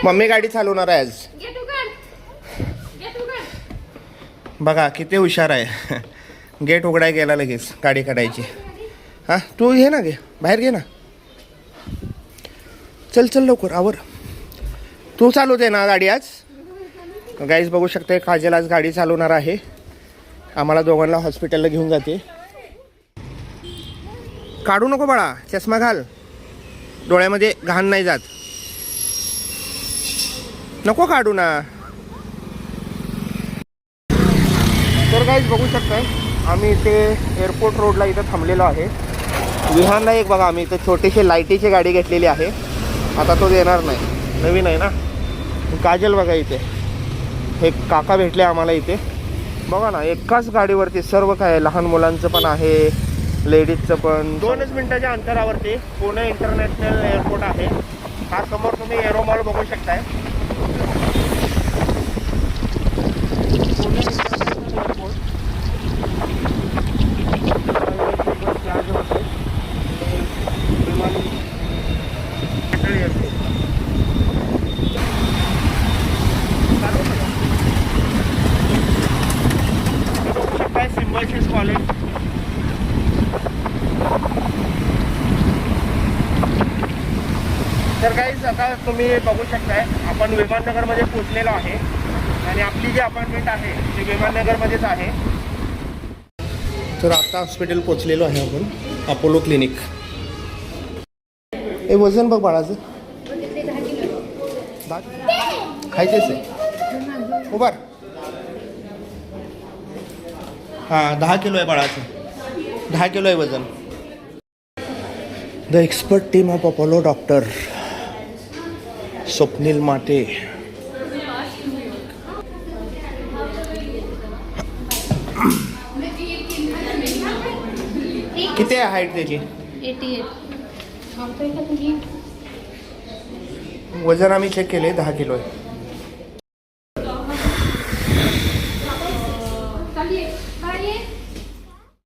Mummy गाडी चालवणार आहे आज. बघा किती हुशार आहे. गेट उघडाय गेला लगेच गाडी काढायची. हां तू घे ना, घे बाहेर घे ना. चल चल लवकर आवर. तू चालवते ना गाडी आज. गाईज बघू शकते काजल आज गाडी चालवणार आहे. आम्हाला दोघांना हॉस्पिटलला घेऊन जाते. काढू नको बाळा, चष्मा घाल, डोळ्यामध्ये घाण नाही जात. नको काढू ना. तर गाईज बघू शकताय आम्ही इथे एअरपोर्ट रोडला इथं थांबलेलो आहे. विहानला एक बघा आम्ही इथं छोटीशी लाईटीची गाडी घेतलेली आहे. आता तो देणार नाही, नवीन आहे ना. काजल बघा इथे हे काका भेटले आम्हाला इथे. बघा ना एकाच गाडीवरती सर्व काय, लहान मुलांचं पण आहे, लेडीजचं पण. 2 मिनिटाच्या अंतरावरती पुणे इंटरनॅशनल एअरपोर्ट आहे. हा समोर तुम्ही एरो मॉल बघू शकताय. Pune international airport Symbiosis college. तर गाईज आता तुम्ही बघू शकताय आपण विमाननगरमध्ये पोचलेलो आहे आणि आपली जी अपॉइंटमेंट आहे ती विमाननगरमध्येच आहे. तर आता हॉस्पिटल पोचलेलो आहे आपण, अपोलो क्लिनिक. हे वजन बघ बाळाचं. खायचेच आहे उभार. हां 10 किलो आहे बाळाचं, 10 किलो आहे वजन. The expert team of Apollo doctor Swapnil माटे. किती आहे हाईट त्याची? 88. वजन आम्ही चेक केले 10 किलो आहे.